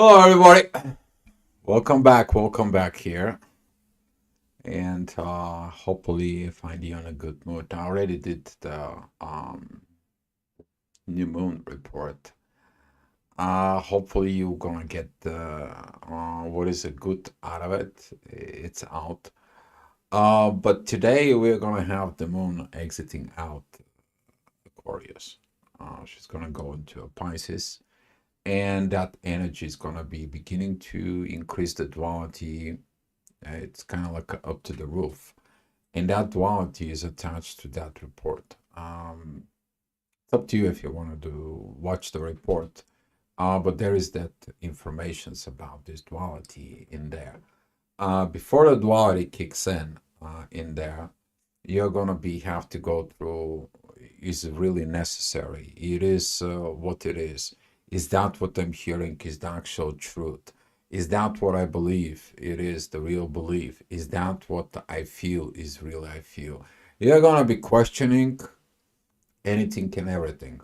Hello, everybody. Welcome back here. And hopefully, I find you in a good mood. I already did the new moon report. Hopefully, you're gonna get what is a good out of it. It's out. But today, we're gonna have the moon exiting out Aquarius. She's gonna go into a Pisces, and that energy is gonna be beginning to increase the duality. It's kind of like up to the roof. And that duality is attached to that report. It's up to you if you want to watch the report. But there is that informations about this duality in there. Before the duality kicks in there, you're gonna have to go through is really necessary. It is what it is. Is that what I'm hearing is the actual truth? Is that what I believe? It is the real belief. Is that what I feel is really I feel? You're gonna be questioning anything and everything.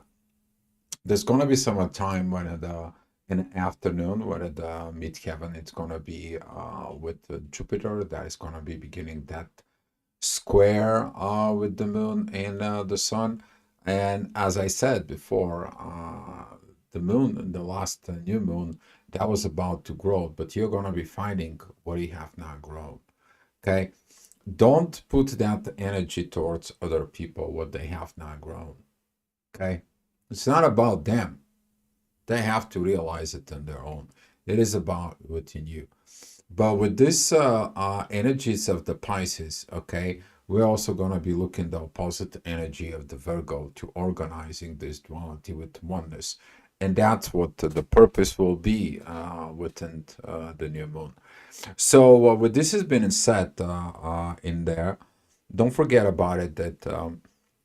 There's gonna be some time when in the afternoon, when at the midheaven, it's gonna be with Jupiter. That is gonna be beginning that square with the moon and the sun. And as I said before, the moon, the last new moon, that was about to grow, but you're going to be finding what you have not grown. Okay? Don't put that energy towards other people, what they have not grown. Okay? It's not about them. They have to realize it on their own. It is about within you. But with this energies of the Pisces, okay, we're also going to be looking the opposite energy of the Virgo to organizing this duality with oneness. And that's what the purpose will be within the new moon. So with this has been set in there, don't forget about it that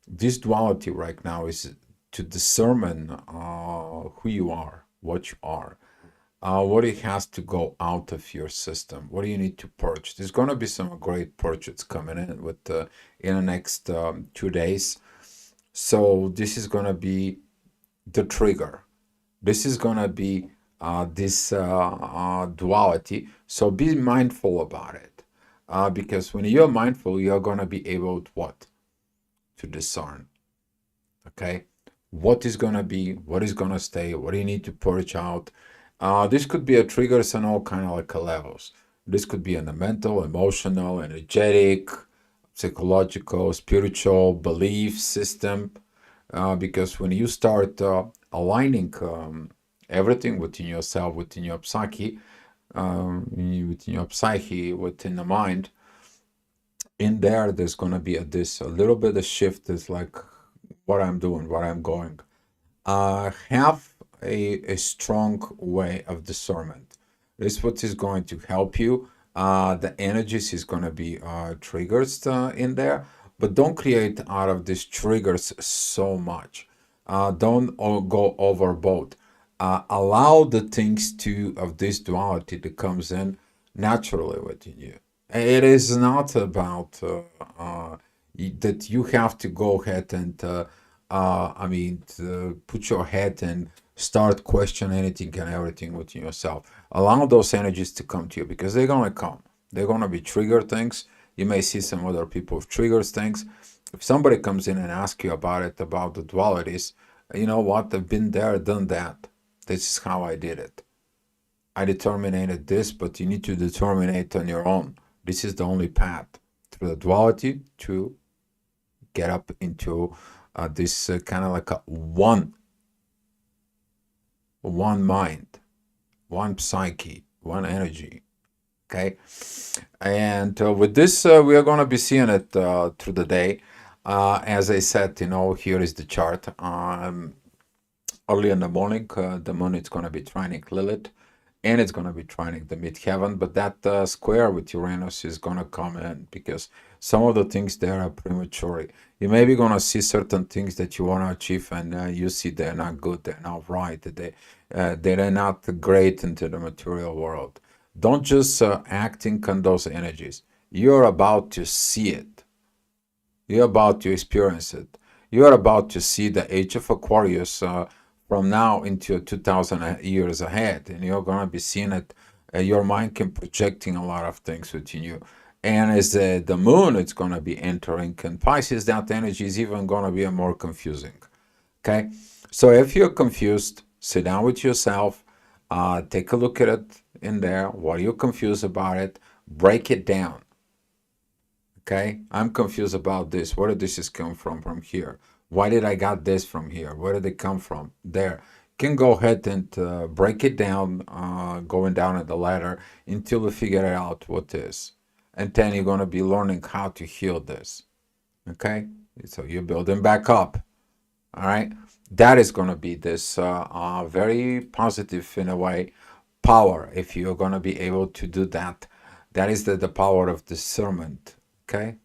this duality right now is to discern who you are, what you are, what it has to go out of your system. What do you need to purge? There's going to be some great purges coming in with in the next 2 days. So this is going to be the trigger. This is going to be this duality. So be mindful about it, because when you're mindful, you're going to be able to what? To discern. Okay, what is going to be, what is going to stay, what do you need to purge out. This could be a triggers on all kind of like levels. This could be on the mental, emotional, energetic, psychological, spiritual belief system. Because when you start aligning everything within yourself, within your psyche, within the mind, in there, there's going to be a little bit of shift. Is like what I'm doing, what I'm going. Have a strong way of discernment. This is what is going to help you. The energies is going to be triggers in there, but don't create out of these triggers so much. Don't go overboard. Allow the things to of this duality that comes in naturally within you. It is not about that you have to go ahead and to put your head and start questioning anything and everything within yourself. Allow those energies to come to you because they're gonna come. They're gonna be trigger things. You may see some other people with triggers things. If somebody comes in and asks you about it, about the dualities, you know what? I've been there, done that. This is how I did it. I determined this, but you need to determine it on your own. This is the only path through the duality to get up into this kind of like a one mind, one psyche, one energy. Okay, and with this, we are going to be seeing it through the day. As I said, here is the chart. Early in the morning, the moon is going to be trining Lilith, and it's going to be trining the midheaven. But that square with Uranus is going to come in because some of the things there are premature. You may be going to see certain things that you want to achieve, and you see they're not good, they're not right, they're not great into the material world. Don't just acting on those energies. You're about to see it. You're about to experience it. You're about to see the age of Aquarius from now into 2000 years ahead, and you're going to be seeing it. Your mind can projecting a lot of things within you. And as the moon, it's going to be entering in Pisces, that energy is even going to be more confusing. Okay, so if you're confused, sit down with yourself, take a look at it in there. What are you confused about it? Break it down. Okay, I'm confused about this. Where did this come from here? Why did I got this from here? Where did it come from? There. You can go ahead and break it down, going down at the ladder until you figure out what is. And then you're going to be learning how to heal this. Okay, so you're building back up. All right, that is going to be this very positive in a way power if you're going to be able to do that. That is the power of discernment. Okay,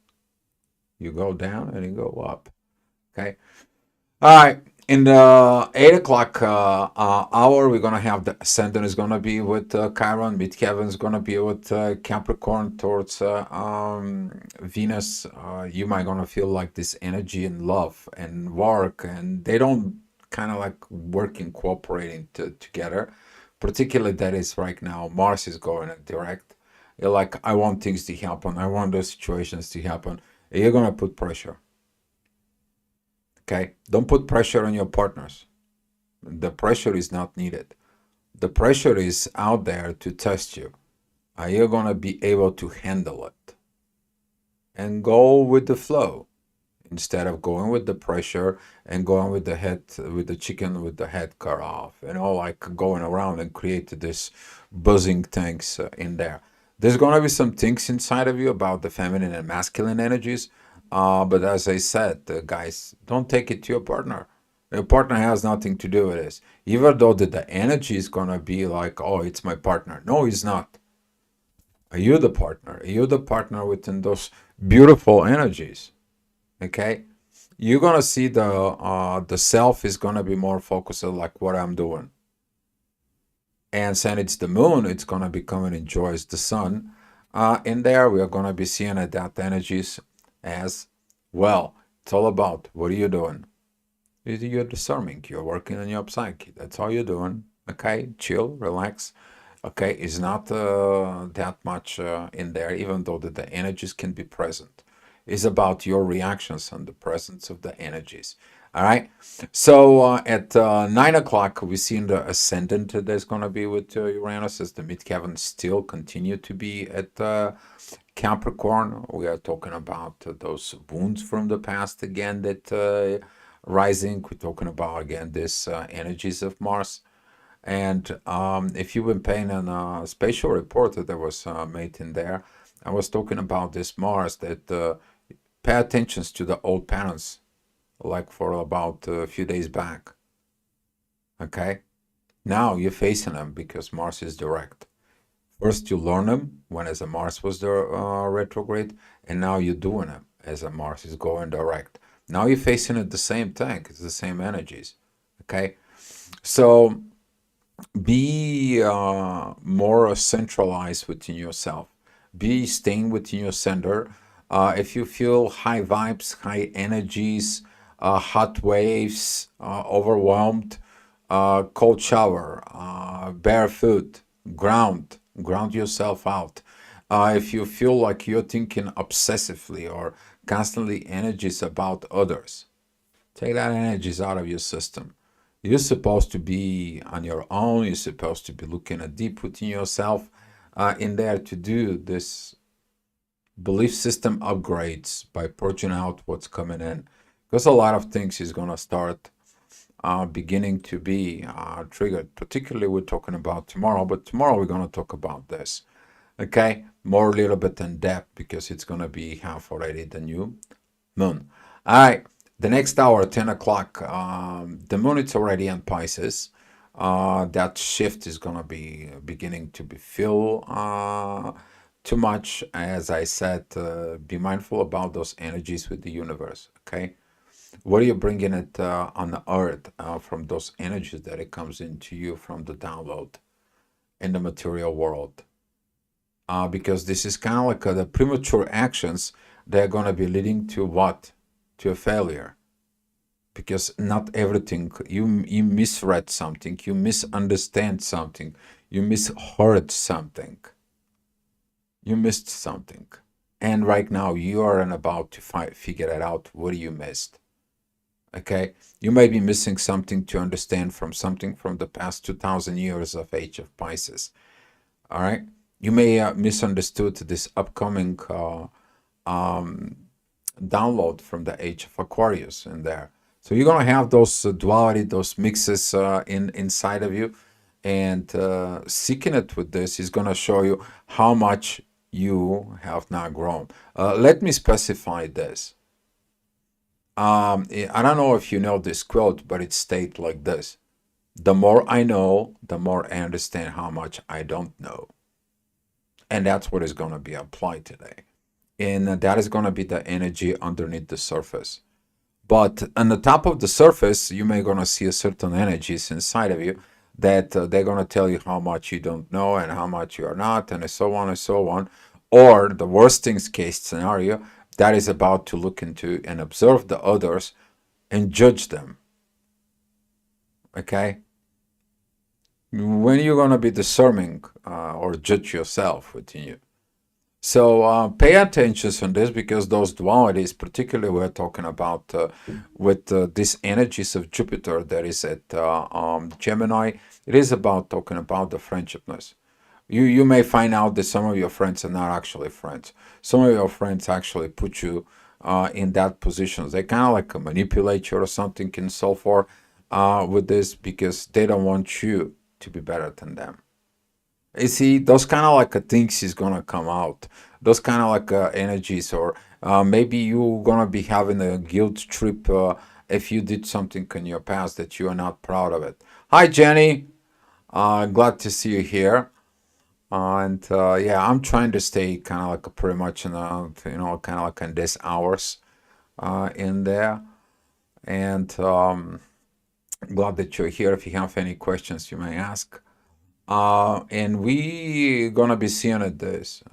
you go down and you go up. Okay, all right. In the 8 o'clock hour, we're gonna have the ascendant is gonna be with Chiron. Midheaven is gonna be with Capricorn towards Venus. You might gonna feel like this energy and love and work, and they don't kind of like working, cooperating together. Particularly that is right now. Mars is going direct. You're like, I want things to happen. I want those situations to happen. You're gonna put pressure. Okay, don't put pressure on your partners. The pressure is not needed. The pressure is out there to test you. Are you going to be able to handle it? And go with the flow instead of going with the pressure and going with the head, with the chicken with the head cut off, like going around and create this buzzing things in there. There's going to be some things inside of you about the feminine and masculine energies. But as I said, guys, don't take it to your partner. Your partner has nothing to do with this. Even though the energy is going to be like, oh, it's my partner. No, it's not. Are you the partner? Are you the partner within those beautiful energies? Okay? You're going to see the self is going to be more focused on like what I'm doing. And since it's the moon, it's going to be coming in joys the sun. In there, we are going to be seeing that energies as well. It's all about what are you doing? You're discerning. You're working on your psyche. That's all you're doing. Okay, chill, relax. Okay, it's not that much in there, even though the energies can be present. It's about your reactions and the presence of the energies. All right. So at 9 o'clock, we see in the ascendant there's going to be with Uranus as the midheaven still continue to be at Capricorn. We are talking about those wounds from the past again that rising. We're talking about again this energies of Mars. And if you've been paying on a spatial report that was made in there, I was talking about this Mars that pay attention to the old patterns, like for about a few days back. Okay, now you're facing them because Mars is direct. First you learn them when as a Mars was the retrograde, and now you're doing them as a Mars is going direct. Now you're facing it the same thing. It's the same energies. Okay, so be more centralized within yourself. Be staying within your center. If you feel high vibes, high energies, hot waves, overwhelmed, cold shower, barefoot, ground yourself out. If you feel like you're thinking obsessively or constantly energies about others, take that energies out of your system. You're supposed to be on your own. You're supposed to be looking at deep within yourself in there to do this belief system upgrades by purging out what's coming in. Because a lot of things is going to start beginning to be triggered. Particularly we're talking about tomorrow, but tomorrow we're going to talk about this. Okay, more a little bit in depth because it's going to be half already the new moon. All right. The next hour, 10 o'clock, the moon is already in Pisces. That shift is going to be beginning to be feel too much. As I said, be mindful about those energies with the universe, okay? What are you bringing it on the earth from those energies that it comes into you from the download in the material world? Because this is kind of like the premature actions that are going to be leading to what? To a failure. because not everything, you misread something, you misunderstand something, you misheard something, you missed something. And right now you are about to figure it out what you missed. Okay, you may be missing something to understand from something from the past 2000 years of age of Pisces. All right, you may misunderstood this upcoming um, download from the age of Aquarius in there. So you're gonna have those duality, those mixes inside of you, and seeking it with this is gonna show you how much you have not grown. Let me specify this. I don't know if you know this quote, but it states like this: "The more I know, the more I understand how much I don't know," and that's what is gonna be applied today. And that is gonna be the energy underneath the surface. But on the top of the surface, you may gonna see a certain energies inside of you that they're gonna tell you how much you don't know and how much you are not, and so on and so on. Or the worst things case scenario, that is about to look into and observe the others and judge them. Okay, when you're gonna be discerning or judge yourself within you. So pay attention on this because those dualities, particularly we're talking about with these energies of Jupiter that is at Gemini, it is about talking about the friendshipness. You may find out that some of your friends are not actually friends. Some of your friends actually put you in that position. They kind of like manipulate you or something and so forth with this because they don't want you to be better than them. You see, those kind of like things is gonna come out. Those kind of like energies, or maybe you gonna be having a guilt trip if you did something in your past that you are not proud of it. Hi, Jenny. Glad to see you here. And yeah, I'm trying to stay kind of like pretty much in kind of like in these hours in there. And glad that you're here. If you have any questions, you may ask. And we gonna be seeing at this,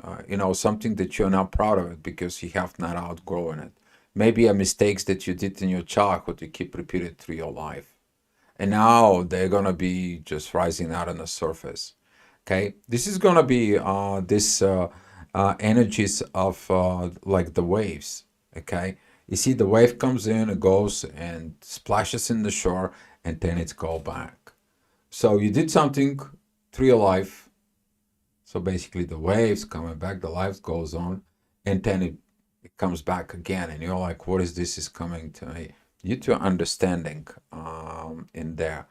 something that you're not proud of it because you have not outgrown it. Maybe a mistakes that you did in your childhood, you keep repeating through your life, and now they're gonna be just rising out on the surface. Okay, this is gonna be this energies of like the waves. Okay, you see the wave comes in, it goes and splashes in the shore, and then it's go back. So you did something through your life. So basically, the waves coming back, the life goes on, and then it comes back again, and you're like, "What is this? Is coming to me?" You to understanding in there.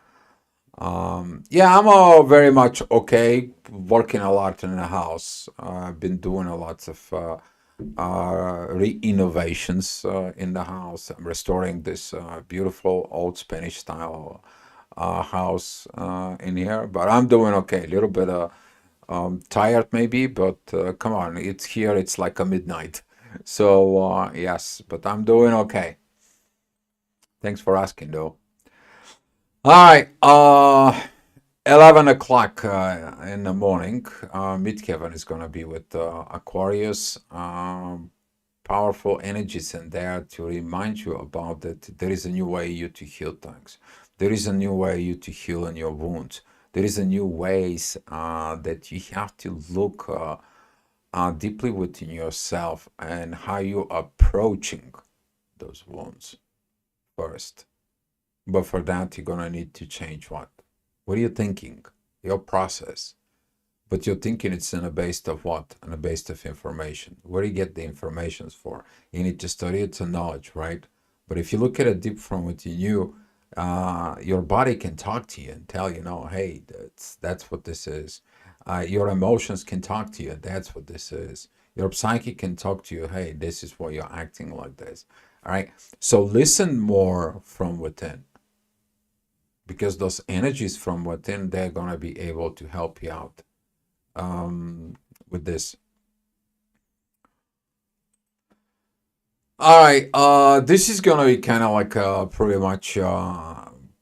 Yeah, I'm very much okay. Working a lot in the house. I've been doing a lot of re-innovations in the house. I'm restoring this beautiful old Spanish style house in here, but I'm doing okay. A little bit tired maybe, but come on, it's here. It's like a midnight, so yes, but I'm doing okay. Thanks for asking, though. All right, 11 o'clock in the morning. Midheaven is gonna be with Aquarius. Powerful energies in there to remind you about that there is a new way you to heal things. There is a new way you to heal in your wounds. There is a new ways that you have to look deeply within yourself and how you approaching those wounds first. But for that, you're gonna need to change what? What are you thinking? Your process. But you're thinking it's on a base of what? On a base of information. Where do you get the information for? You need to study it to knowledge, right? But if you look at it deep from within you, your body can talk to you and tell you, no, hey, that's what this is. Your emotions can talk to you, that's what this is. Your psyche can talk to you, hey, this is why you're acting like this. All right. So listen more from within because those energies from within, they're gonna be able to help you out with this. All right, this is gonna be kind of like pretty much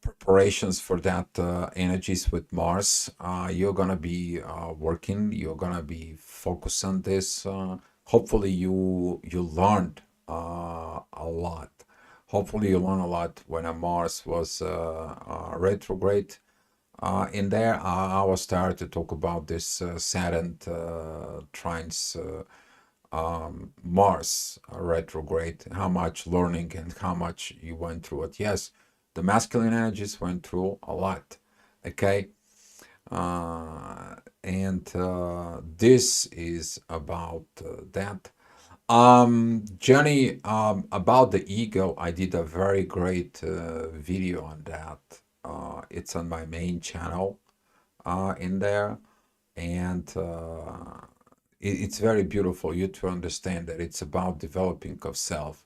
preparations for that energies with Mars. You're gonna be working. You're gonna be focused on this. Hopefully, you learned a lot. Hopefully you learn a lot when Mars was retrograde. In there, I was started to talk about this Saturn trines Mars retrograde, how much learning and how much you went through it. Yes, the masculine energies went through a lot. Okay, and this is about that. Jenny, about the ego, I did a very great video on that. It's on my main channel in there, and it's very beautiful you to understand that it's about developing of self.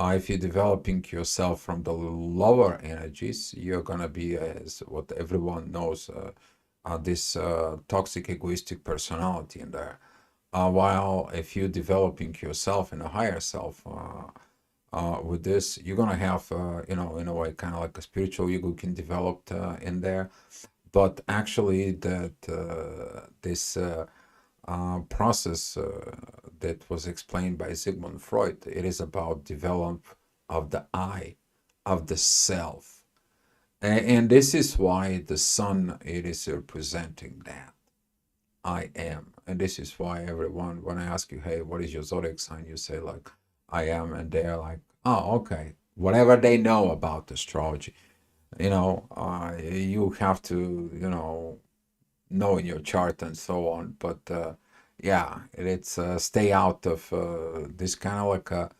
If you're developing yourself from the lower energies, you're gonna be, as what everyone knows, this toxic, egoistic personality in there. While if you're developing yourself in a higher self, with this, you're gonna have, in a way, kind of like a spiritual ego can develop in there. But actually, that this process that was explained by Sigmund Freud, it is about develop of the I, of the self, and this is why the sun it is representing that I am, and this is why everyone, when I ask you, hey, what is your zodiac sign, you say like I am, and they're like, oh, okay, whatever they know about astrology, you have to, know in your chart and so on. But yeah, it's stay out of this kind of like a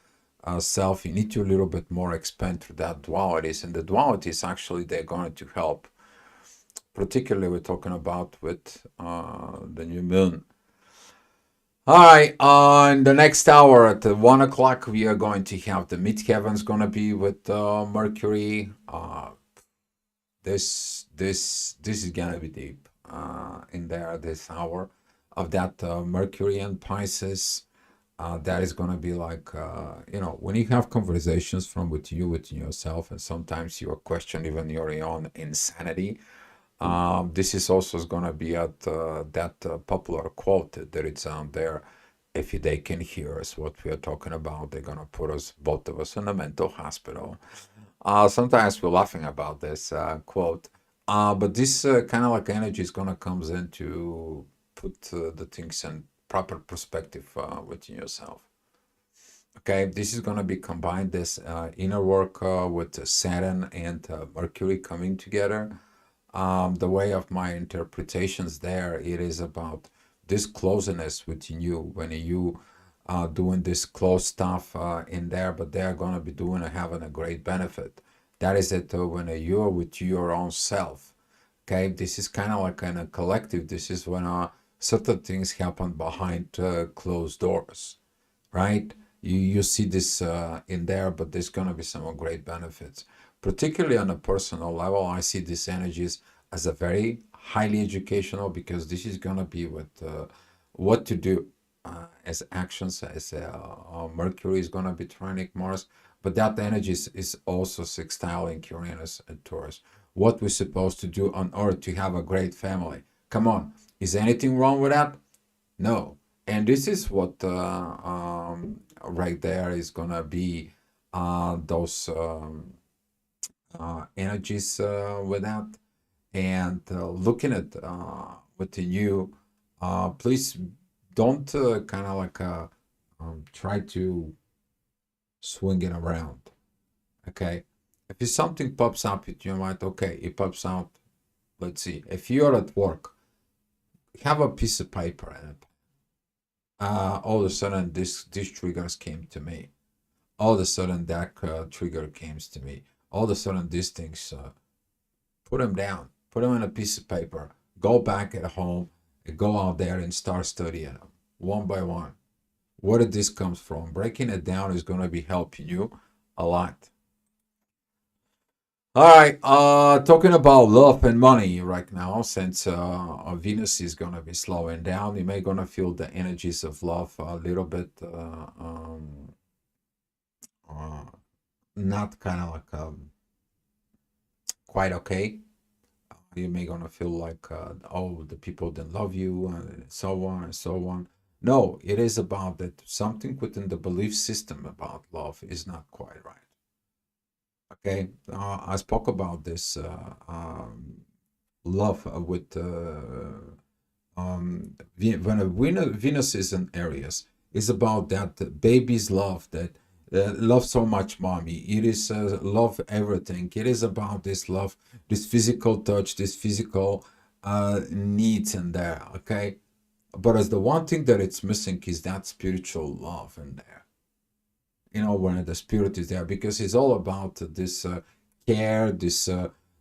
self. You need to a little bit more expand through that dualities, and the dualities actually they're going to help. Particularly, we're talking about with the new moon. All right, in the next hour at 1 o'clock, we are going to have the midheavens going to be with Mercury. This is gonna be deep in there this hour of that Mercury and Pisces. That is gonna be like when you have conversations from within yourself, and sometimes you question even your own insanity. This is also gonna be at that popular quote that it's out there. If they can hear us, what we are talking about, they're gonna put us, both of us, in a mental hospital. Sometimes we're laughing about this quote, but this kind of like energy is gonna comes in to put the things in proper perspective within yourself. Okay, this is gonna be combined this inner work with Saturn and Mercury coming together. The way of my interpretations there, it is about this closeness within you when you doing this close stuff in there, but they're gonna be doing having a great benefit. That is it when you're with your own self. Okay, this is kind of like in a collective. This is when certain things happen behind closed doors, right? You see this in there, but there's gonna be some great benefits. Particularly on a personal level, I see these energies as a very highly educational, because this is gonna be with what to do as actions, as Mercury is gonna be trining Mars, but that energy is also sextiling Uranus and Taurus. What we're supposed to do on Earth to have a great family. Come on, is anything wrong with that? No. And this is what right there is gonna be those energies with that. And looking at within you, please don't kind of like try to swing it around. Okay, if something pops up in your mind, okay, it pops out. Let's see. If you're at work, have a piece of paper and all of a sudden these triggers came to me. All of a sudden that trigger came to me. All of a sudden these things, put them down. Put them on a piece of paper. Go back at home and go out there and start studying them one by one. Where did this comes from? Breaking it down is going to be helping you a lot. All right, talking about love and money right now, since Venus is gonna be slowing down, you may gonna feel the energies of love a little bit, uh, not kind of like quite okay. You may gonna feel like, oh, the people didn't love you, and so on and so on. No, it is about that something within the belief system about love is not quite right. Okay, I spoke about this love with when a Venus is in Aries, is about that baby's love that love so much mommy. It is love everything. It is about this love, this physical touch, this physical needs in there. Okay, but as the one thing that it's missing is that spiritual love in there. When the spirit is there, because it's all about this care, this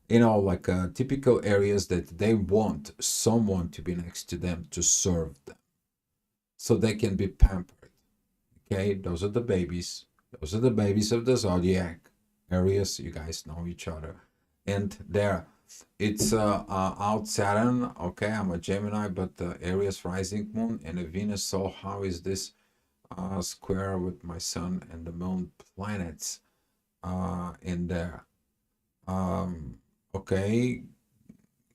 like typical areas that they want someone to be next to them to serve them, so they can be pampered. Okay, those are the babies. Those are the babies of the zodiac areas. You guys know each other, and there, it's out Saturn. Okay, I'm a Gemini, but the Aries rising moon and a Venus. So how is this square with my sun and the moon planets in there? Um, okay,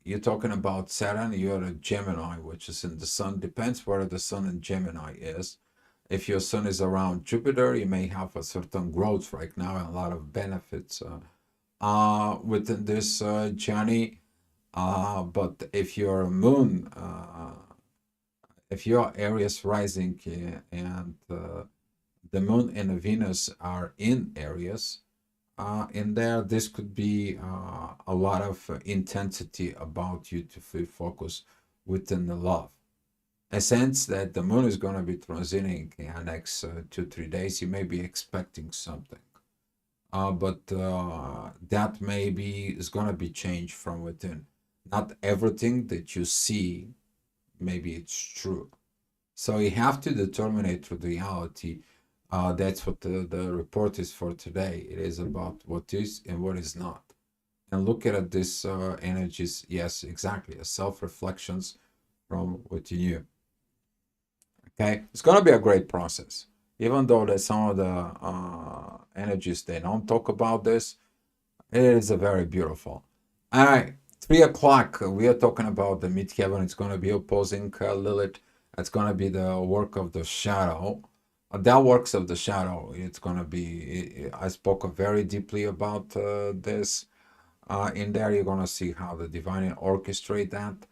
you're talking about Saturn, you're a Gemini, which is in the sun. Depends where the sun in Gemini is. If your sun is around Jupiter, you may have a certain growth right now and a lot of benefits within this journey. But if your moon, if your Aries rising and the moon and the Venus are in Aries, in there, this could be a lot of intensity about you to feel focus within the love. A sense that the moon is going to be transiting in the next 2-3 days. You may be expecting something, but that maybe is going to be changed from within. Not everything that you see, maybe it's true. So you have to determine it through reality. That's what the report is for today. It is about what is and what is not. And look at this energies, yes, exactly, as self-reflections from within you. Okay, it's going to be a great process. Even though that some of the energies, they don't talk about this, it is a very beautiful. All right, 3 o'clock, we are talking about the midheaven. It's going to be opposing Lilith. It's going to be the work of the shadow. That works of the shadow. It's going to be, I spoke very deeply about this. In there, you're going to see how the divine orchestrate that.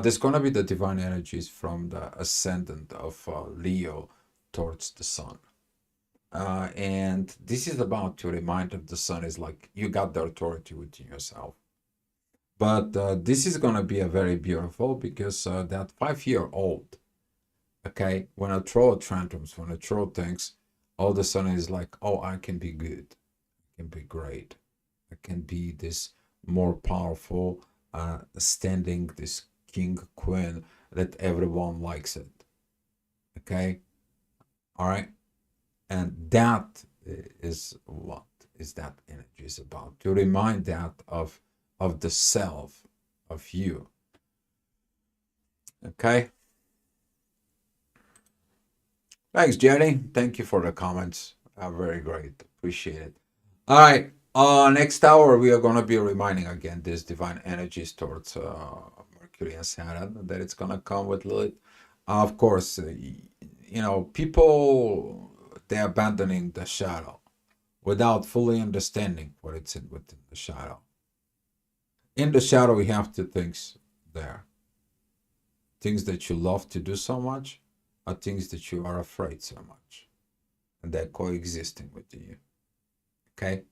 There's going to be the divine energies from the ascendant of Leo towards the sun. And this is about to remind that the sun is like, you got the authority within yourself. But this is going to be a very beautiful, because that 5-year-old, okay, when I throw tantrums, when I throw things, all of a sudden is like, oh, I can be good, I can be great, I can be this more powerful, standing, this king, queen, that everyone likes it. Okay, all right, and that is what is that energy is about, to remind that of the self of you. Okay. Thanks, Jenny. Thank you for the comments. Very great. Appreciate it. All right. Next hour, we are going to be reminding again this divine energies towards Mercury and Saturn, that it's going to come with Lilith. Of course, people, they're abandoning the shadow without fully understanding what it's in within the shadow. In the shadow, we have two things there. Things that you love to do so much are things that you are afraid so much. And they're coexisting with you. Okay?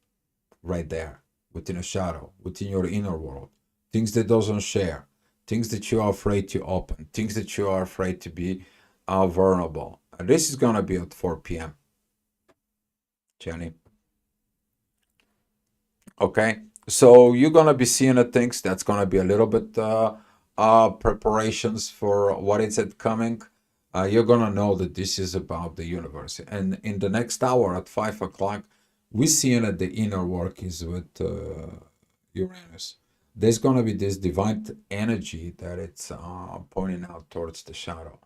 Right there. Within a shadow. Within your inner world. Things that doesn't share. Things that you are afraid to open. Things that you are afraid to be vulnerable. And this is going to be at 4 p.m. Jenny. Okay? So you're going to be seeing the things. That's going to be a little bit preparations for what is it coming. You're going to know that this is about the universe. And in the next hour at 5 o'clock, we're seeing that the inner work is with Uranus. There's going to be this divine energy that it's pointing out towards the shadow.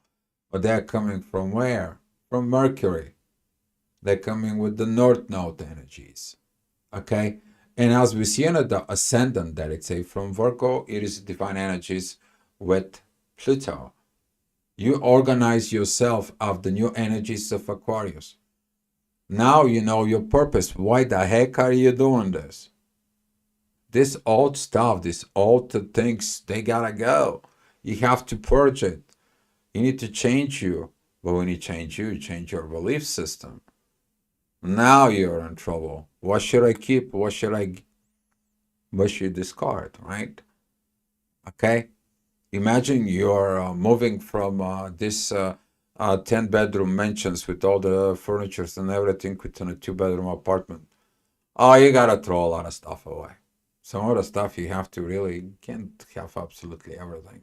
But they're coming from where? From Mercury. They're coming with the North Node energies. Okay? And as we see in the ascendant that it's a from Virgo, it is divine energies with Pluto. You organize yourself of the new energies of Aquarius. Now you know your purpose. Why the heck are you doing this? This old stuff, these old things, they gotta go. You have to purge it. You need to change you. But when you change your belief system. Now you're in trouble. What should I keep? What should you discard, right? Okay? Imagine you're moving from this 10-bedroom mansions with all the furnitures and everything within a 2-bedroom apartment. Oh, you gotta throw a lot of stuff away. Some of the stuff you have to really can't have absolutely everything.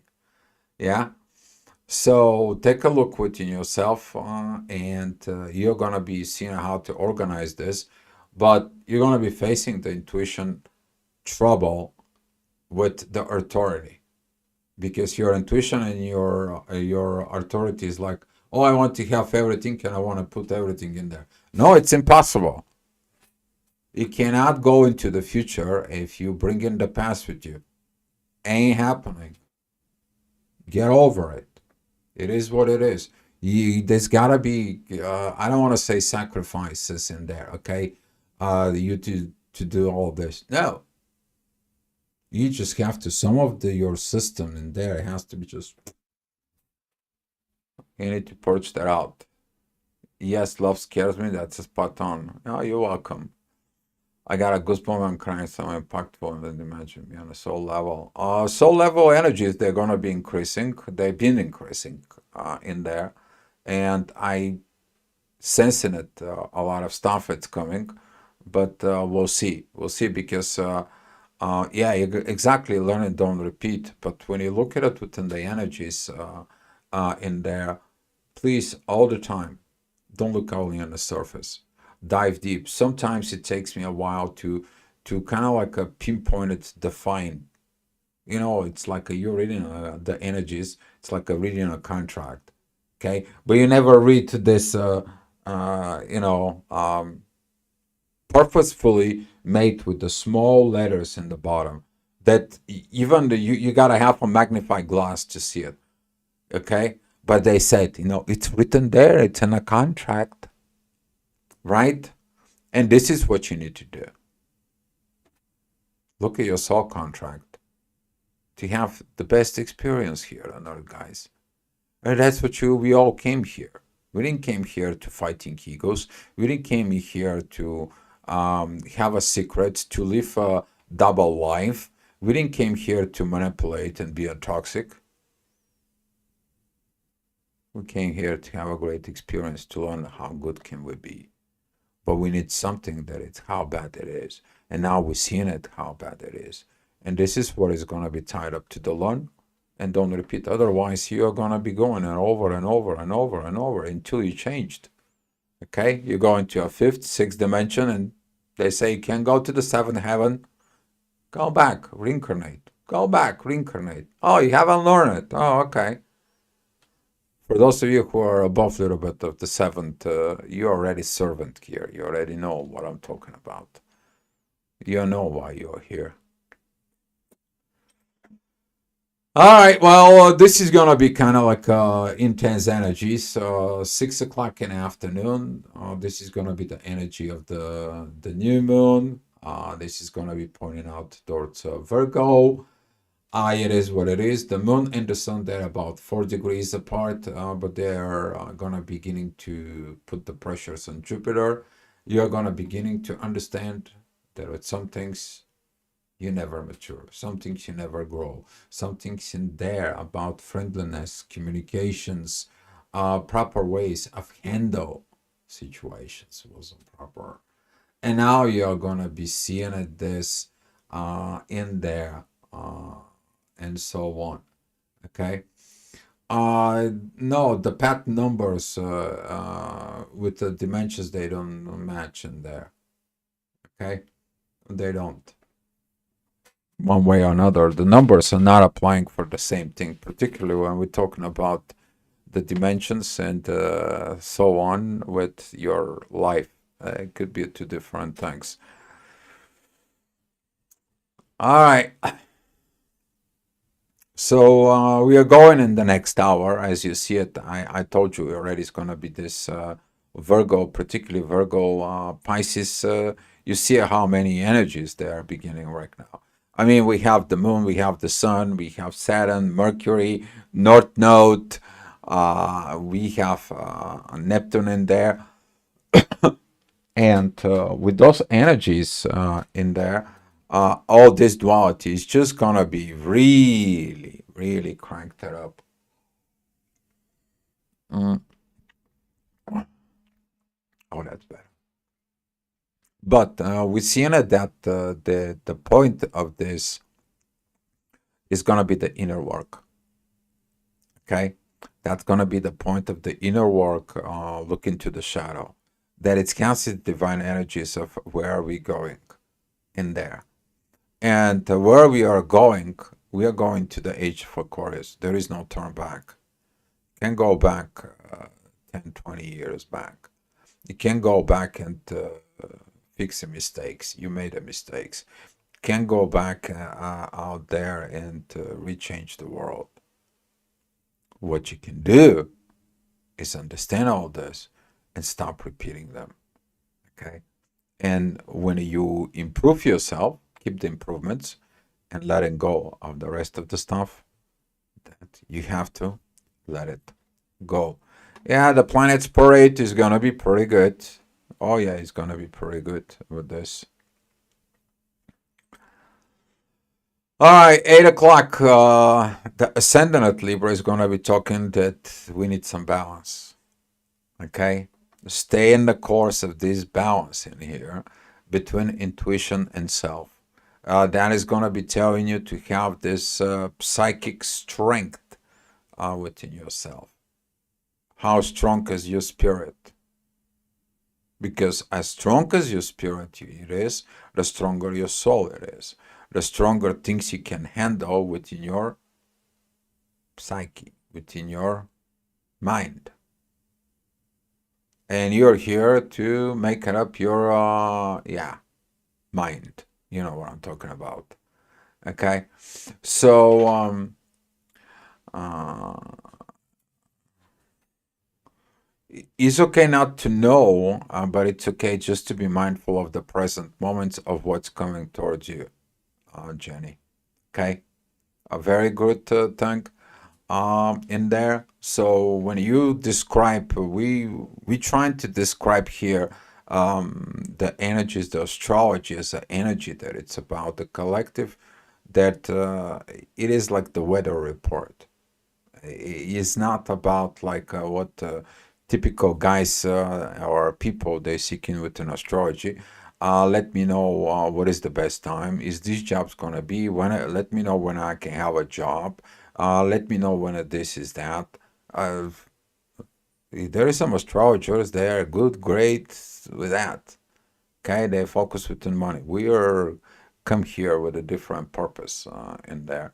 Yeah. So take a look within yourself, and you're gonna be seeing how to organize this, but you're gonna be facing the intuition trouble with the authority because your intuition and your authority is like, oh, I want to have everything and I want to put everything in there. No, it's impossible. You cannot go into the future if you bring in the past with you. Ain't happening. Get over it. It is what it is. There's gotta be. I don't want to say sacrifices in there. Okay, you to do all this. No, you just have to. Some of your system in there has to be just. You need to purge that out. Yes, love scares me. That's a spot on. Oh, you're welcome. I got a goosebump. I'm crying. So impactful in the dimension beyond the soul level. Soul level energies, they're gonna be increasing. They've been increasing in there, and I sensing it. A lot of stuff that's coming, but we'll see. We'll see because yeah, exactly. Learn and don't repeat. But when you look at it within the energies in there, please all the time don't look only on the surface. Dive deep. Sometimes it takes me a while to kind of like a pinpointed define. You know, it's like you're reading the energies. It's like a reading a contract. Okay, but you never read this. You know, purposefully made with the small letters in the bottom. That even you gotta have a magnifying glass to see it. Okay, but they said, you know, it's written there. It's in a contract, right? And this is what you need to do. Look at your soul contract to have the best experience here on Earth, guys. And that's what we all came here. We didn't came here to fighting egos. We didn't came here to have a secret, to live a double life. We didn't came here to manipulate and be a toxic. We came here to have a great experience, to learn how good can we be. But we need something that it's how bad it is. And now we're seeing it, how bad it is. And this is what is going to be tied up to the learn and don't repeat. Otherwise, you're going to be going and over and over and over and over until you changed. Okay? You go into a fifth, sixth dimension, and they say you can't go to the seventh heaven. Go back, reincarnate. Go back, reincarnate. Oh, you haven't learned it. Oh, okay. For those of you who are above a little bit of the seventh, you're already servant here. You already know what I'm talking about. You know why you're here. All right, well, this is gonna be kind of like intense energy. So 6 o'clock in the afternoon. This is gonna be the energy of the new moon. This is gonna be pointing out towards Virgo. It is what it is. The moon and the sun, they're about 4 degrees apart, but they're gonna beginning to put the pressures on Jupiter. You're gonna beginning to understand that with some things you never mature, some things you never grow, some things in there about friendliness, communications, proper ways of handle situations wasn't proper. And now you're gonna be seeing it this in there and so on. Okay. No, the path numbers with the dimensions, they don't match in there. Okay, they don't. One way or another, the numbers are not applying for the same thing, particularly when we're talking about the dimensions and so on with your life. It could be two different things. All right. So we are going in the next hour, as you see it. I told you already it's going to be this Virgo, particularly Virgo, Pisces, you see how many energies they are beginning right now. I mean, we have the moon, we have the sun, we have Saturn, Mercury, North Node, we have Neptune in there. And with those energies in there, all this duality is just gonna be really, really cranked it up. Mm. Oh, that's better. But we're seeing it that the point of this is gonna be the inner work. Okay, that's gonna be the point of the inner work. Look into the shadow. That it's constant divine energies of where are we going in there. And where we are going to the age of Aquarius. There is no turn back. You can go back 10, 20 years back. You can go back and fix the mistakes. You made the mistakes. You can go back out there and rechange the world. What you can do is understand all this and stop repeating them. Okay. And when you improve yourself, keep the improvements and letting go of the rest of the stuff that you have to let it go. Yeah, the planet's parade is gonna be pretty good. Oh yeah, it's gonna be pretty good with this. All right, 8 o'clock. The ascendant at Libra is gonna be talking that we need some balance. Okay, stay in the course of this balance in here between intuition and self. That is going to be telling you to have this psychic strength within yourself. How strong is your spirit? Because as strong as your spirit it is, the stronger your soul it is. The stronger things you can handle within your psyche, within your mind. And you're here to make it up your, mind. You know what I'm talking about. Okay? So, uh, it's okay not to know, but it's okay just to be mindful of the present moments of what's coming towards you, Jenny. Okay? A very good thing in there. So when you describe, we trying to describe here the energies, the astrology as an energy that it's about the collective, that it is like the weather report. It's not about like what typical guys or people they seeking with an astrology. Let me know what is the best time. Is this job's gonna be when? Let me know when I can have a job. Let me know when this is that. Uh, there is some astrologers. They are good, great with that. Okay, they focus with the money. We are come here with a different purpose in there.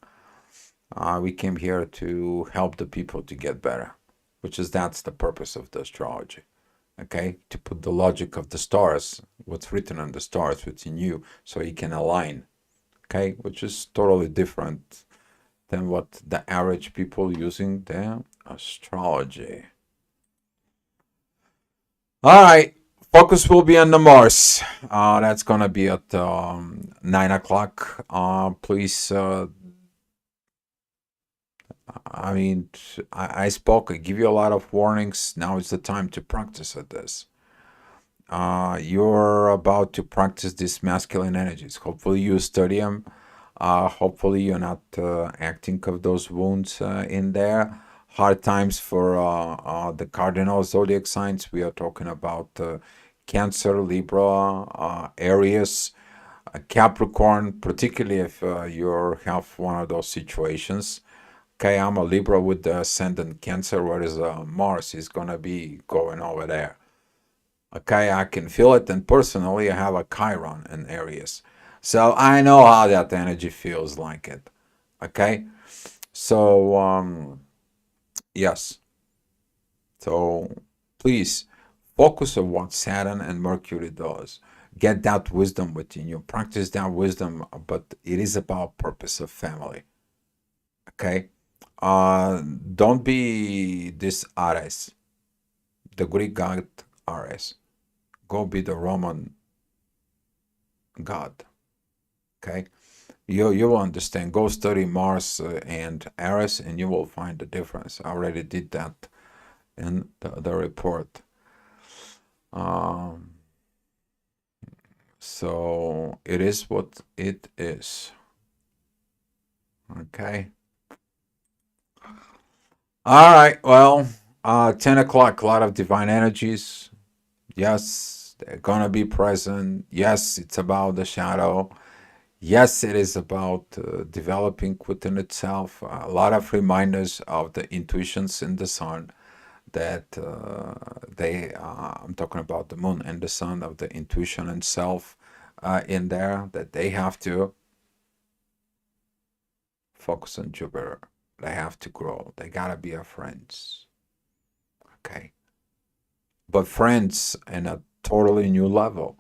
We came here to help the people to get better, which is that's the purpose of the astrology. Okay, to put the logic of the stars, what's written on the stars within you, so you can align. Okay, which is totally different than what the average people using the astrology. All right, focus will be on the Mars. That's gonna be at 9 o'clock. Please I mean, I spoke, I give you a lot of warnings. Now is the time to practice at this. You're about to practice these masculine energies. Hopefully, you study them. Hopefully, you're not acting of those wounds in there. Hard times for the cardinal zodiac signs. We are talking about Cancer, Libra, Aries, Capricorn, particularly if you have one of those situations. Okay, I'm a Libra with the ascendant Cancer, whereas Mars is gonna be going over there. Okay, I can feel it, and personally, I have a Chiron in Aries, so I know how that energy feels like it. Okay, so yes, so please focus on what Saturn and Mercury does. Get that wisdom within you. Practice that wisdom, but it is about purpose of family. Okay. Don't be this Ares, the Greek god Aries. Go be the Roman god. Okay, you will understand. Go study Mars and Aries, and you will find the difference. I already did that in the report. Um, so it is what it is. Okay. All right. Well, 10 o'clock, a lot of divine energies. Yes, they're gonna be present. Yes, it's about the shadow. Yes, it is about developing within itself. A lot of reminders of the intuitions in the sun that I'm talking about the moon and the sun, of the intuition and self in there, that they have to focus on Jupiter. They have to grow. They gotta be our friends. Okay. But friends in a totally new level.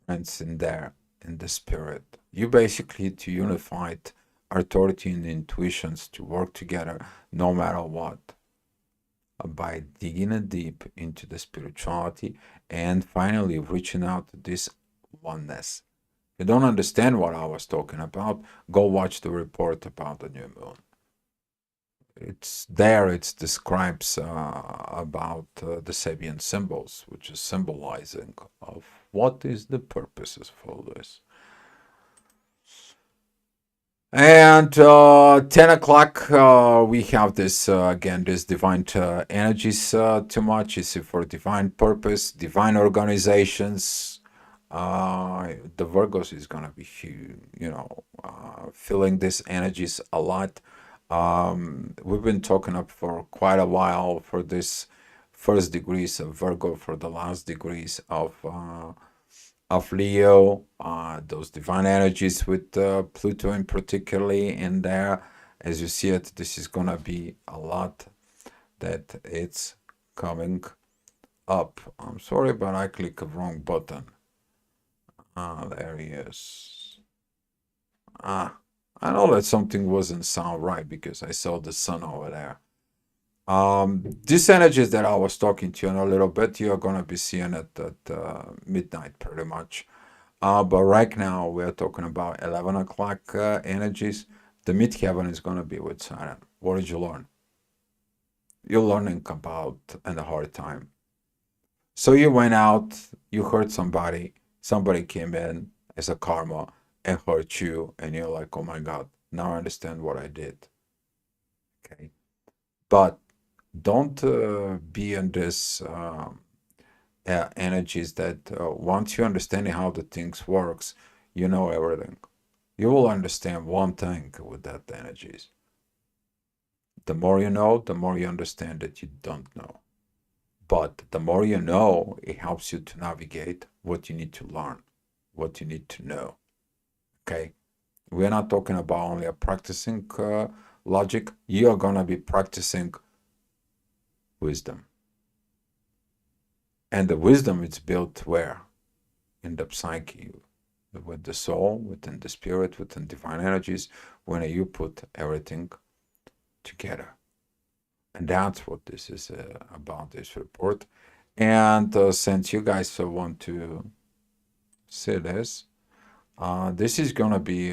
Friends in there, in the spirit. You basically to unified authority and intuitions to work together no matter what. By digging in deep into the spirituality and finally reaching out to this oneness. If you don't understand what I was talking about, go watch the report about the new moon. It's there, it describes about the Sabian symbols, which is symbolizing of what is the purposes for this. And 10 o'clock, we have this, again, this divine energies too much. Is for divine purpose, divine organizations. The Virgos is going to be, feeling these energies a lot. We've been talking up for quite a while for this first degrees of Virgo, for the last degrees of Leo, those divine energies with Pluto in particularly in there. As you see it, this is gonna be a lot that it's coming up. I'm sorry, but I clicked the wrong button. There he is. I know that something wasn't sound right because I saw the sun over there. These energies that I was talking to you in a little bit, you're gonna be seeing it at midnight pretty much. But right now we're talking about 11 o'clock energies. The midheaven is going to be with Saturn. What did you learn? You're learning about in a hard time. So you went out, you hurt somebody came in as a karma and hurt you, and you're like, oh my God, now I understand what I did. Okay. But don't be in this energies that once you understand how the things works, you know everything. You will understand one thing with that energies. The more you know, the more you understand that you don't know. But the more you know, it helps you to navigate what you need to learn, what you need to know. Okay? We're not talking about only a practicing logic. You're going to be practicing wisdom. And the wisdom is built where? In the psyche, with the soul, within the spirit, within divine energies, when you put everything together. And that's what this is about, this report. And since you guys want to see this is going to be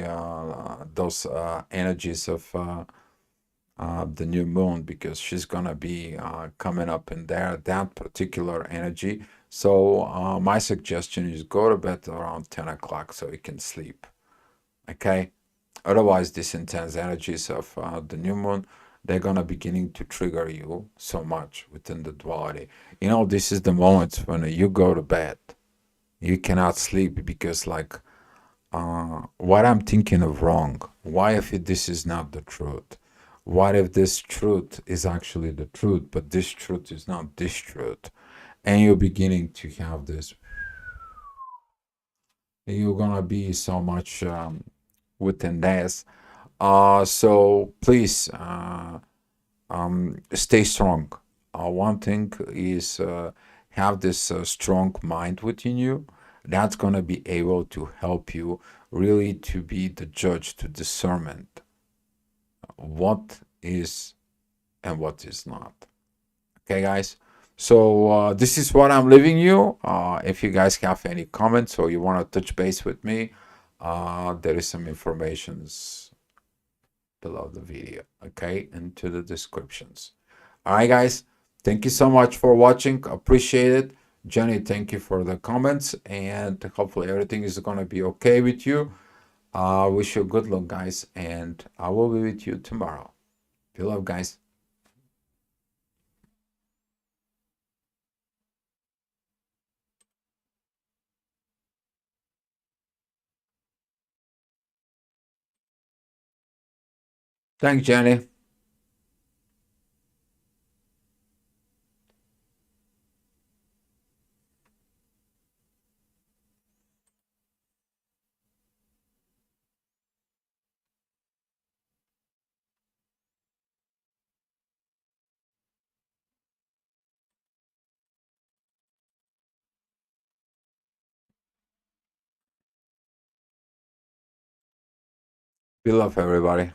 those energies of the new moon, because she's going to be coming up in there, that particular energy. So my suggestion is go to bed around 10 o'clock so you can sleep. Okay? Otherwise, these intense energies of the new moon, they're gonna beginning to trigger you so much within the duality. This is the moment when you go to bed, you cannot sleep because like, what I'm thinking of wrong? Why if this is not the truth? What if this truth is actually the truth, but this truth is not this truth? And you're beginning to have this. You're gonna be so much within this. So please stay strong. One thing is have this strong mind within you. That's going to be able to help you really to be the judge, to discernment what is and what is not. Okay, guys? So this is what I'm leaving you. If you guys have any comments or you want to touch base with me, there is some informations below the video, okay, into the descriptions. All right, guys, thank you so much for watching. Appreciate it. Jenny, thank you for the comments, and hopefully everything is gonna be okay with you. Wish you good luck, guys, and I will be with you tomorrow. Be love, guys. Thanks, Jenny. Be love, everybody.